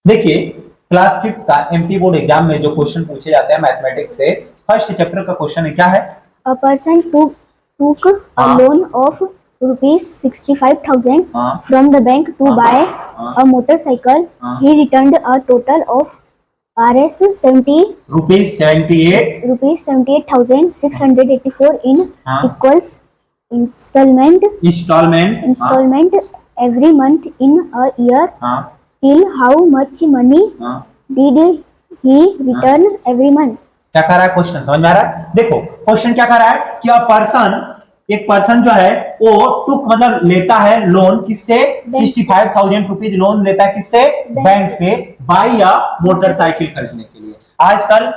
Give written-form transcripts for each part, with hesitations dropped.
देखिए, क्लास 5 का MP board exam में जो क्वेश्चन पूछे जाते हैं मैथमेटिक्स से, फर्स्ट चैप्टर का क्वेश्चन है, क्या है? A person took a loan of rupees 65,000 from the bank to buy a motorcycle. He returned a total of rupees 78,684 in equals installment every month in a year. Till how much money did he return every month? क्या कर रहा है question? समझ में आ रहा है? देखो question क्या कर रहा है कि एक पर्सन जो है वो टुक मतलब लेता है लोन, किससे? 65,000 रुपीज लोन लेता है, किससे? बैंक से, बाई या मोटरसाइकिल खरीदने के लिए। आजकल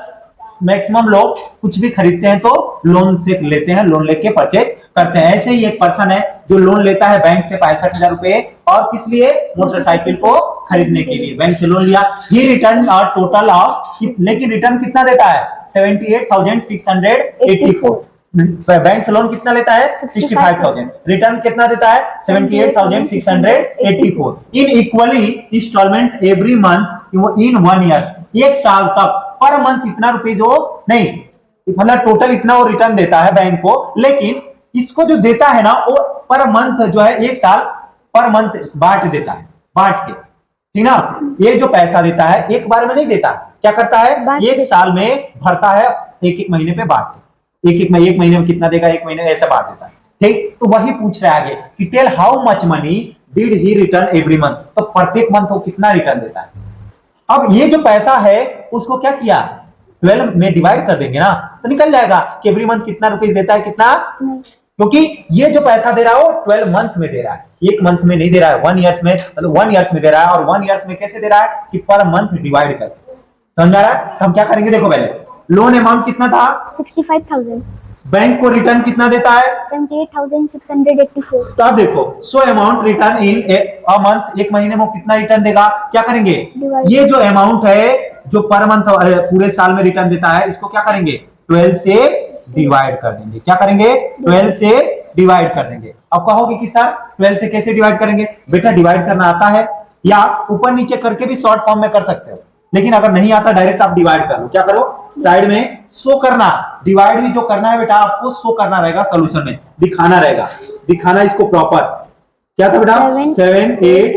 मैक्सिमम लोग कुछ भी खरीदते हैं तो लोन से लेते हैं, लोन लेके परचेज करते हैं। ऐसे ही एक पर्सन है जो लोन लेता है बैंक से 65,000 रुपए, और किस लिए? मोटरसाइकिल को खरीदने के लिए बैंक से लोन लिया। ही रिटर्न और टोटल ऑफ, लेकिन रिटर्न कितना देता है? 78,684। बैंक से लोन कितना लेता है? 65,000। रिटर्न कितना देता है? 78,684 in equally instalment every month in 1 year. एक साल तक पर मंथ इतना रुपीज हो नहीं, मतलब टोटल इतना वो रिटर्न देता है बैंक को, लेकिन इसको जो देता है ना वो पर मंथ जो है, एक साल पर मंथ बांट देता है, बांट के, ठीक ना? ये जो पैसा देता है एक बार में नहीं देता, क्या करता है? एक साल में भरता है, एक एक महीने पे बांट, एक महीने में कितना देगा, एक महीने में ऐसा बांट देता है, ठीक? तो वही पूछ रहा है आगे कि tell how much money did he return every month, तो प्रत्येक मंथ वो कितना रिटर्न देता है। अब ये जो पैसा है उसको क्या किया? 12 में डिवाइड कर देंगे ना, तो निकल जाएगा कि एवरी मंथ कितना रुपीस देता है, कितना? क्योंकि ये जो पैसा दे रहा है वो 12 मंथ में दे रहा है, एक मंथ में नहीं दे रहा है, 1 ईयर्स में, मतलब 1 ईयर्स में दे रहा है। और 1 ईयर्स में कैसे दे रहा है कि पर मंथ डिवाइड कर, समझ आ रहा है? तो हम क्या करेंगे, देखो पहले लोन अमाउंट कितना था? 65,000। बैंक को रिटर्न कितना देता है? 78,684। तो अब देखो, so amount return in a month, एक महीने में कितना रिटर्न देगा? क्या करेंगे? ये जो अमाउंट है जो पर मंथ पूरे साल में रिटर्न देता है, इसको क्या करेंगे? 12 से डिवाइड कर देंगे। क्या करेंगे? 12 से डिवाइड कर देंगे। अब कहोगे कि सर 12 से कैसे डिवाइड करेंगे? बेटा डिवाइड करना आता है, या ऊपर नीचे करके भी शॉर्ट फॉर्म में कर सकते हो, लेकिन अगर नहीं आता डायरेक्ट आप डिवाइड कर लो। क्या करो? साइड में शो करना, डिवाइड भी जो करना है बेटा आपको शो करना रहेगा, सोल्यूशन में दिखाना रहेगा, दिखाना इसको प्रॉपर। क्या था बेटा? 7 8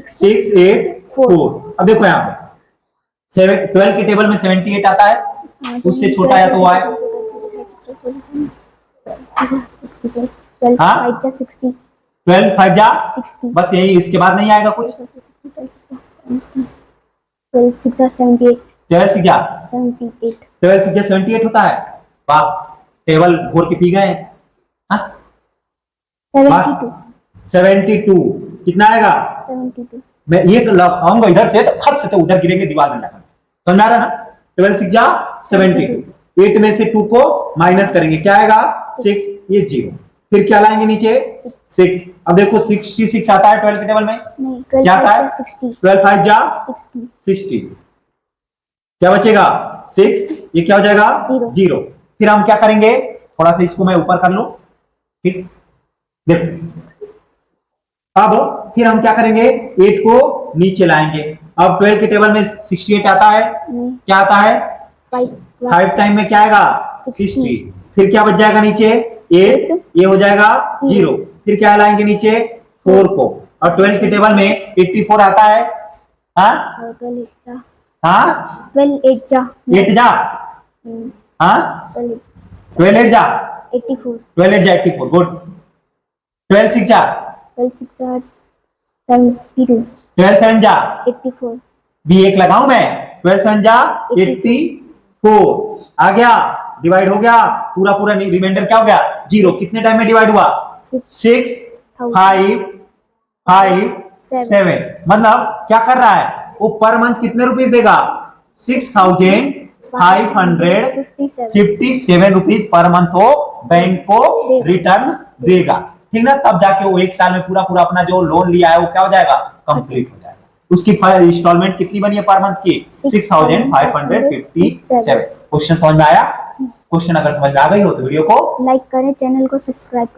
6 8 4। अब देखो यहाँ पे 12 के टेबल में 78 आता है, उससे छोटा या तो वो आए, 12 5 जा 60, बस यही, इसके बाद नहीं आएगा कुछ। 12 6 78, 12 6 जा 78, 12 6 जा 78 होता है। वाह, टेबल घोर के पी गए। 72 कितना आएगा? 72। मैं एक लगाऊंगा इधर से तो खत से तो उधर गिरेंगे दीवार में, समझ आ रहा ना? 12 6 जा 72, 8 में से 2 को माइनस करेंगे, क्या आएगा? 6, ये 0, फिर क्या लाएंगे नीचे? 6। अब देखो 66 आता है 12 के टेबल में, क्या आता है? 12 5 जा 60, क्या बचेगा? 6, ये क्या हो जाएगा? 0। फिर हम क्या करेंगे? थोड़ा सा इसको मैं ऊपर कर लूं, ठीक? देखो अब फिर हम क्या करेंगे? 8 को नीचे लाएंगे। अब 12 के टेबल में 68 आता है, क्या आता है? 5 टाइम में क्या आएगा? 60। फिर क्या बच जाएगा नीचे? 8, ये हो जाएगा 0। फिर क्या लाएंगे नीचे? 4 को। और 12 के टेबल में 84 आता है, हाँ 12 8 जा 8 जा, हाँ 12 8 जा 84, 12 8 जा 84, गुड। 12 6 जा 72, 12 7 जा 84, भी एक लगाऊं मैं? 12 7 जा 84 आ गया, डिवाइड हो गया, पूरा रिमाइंडर क्या हो गया? 0। कितने टाइम में डिवाइड हुआ? 6 5 5 7। मतलब क्या कर रहा है वो? पर मंथ कितने रुपीस देगा? 6,557 रुपीज पर मंथ वो बैंक को रिटर्न देगा, ठीक ना? तब जाके वो एक साल में पूरा अपना जो लोन लिया है वो क्या हो जाएगा? कंप्लीट हो जाएगा। उसकी इंस्टॉलमेंट कितनी बनी है पर मंथ की? 6,557। क्वेश्चन समझ में आया? क्वेश्चन अगर समझ में आ गई हो तो वीडियो को लाइक करें, चैनल को सब्सक्राइब करें।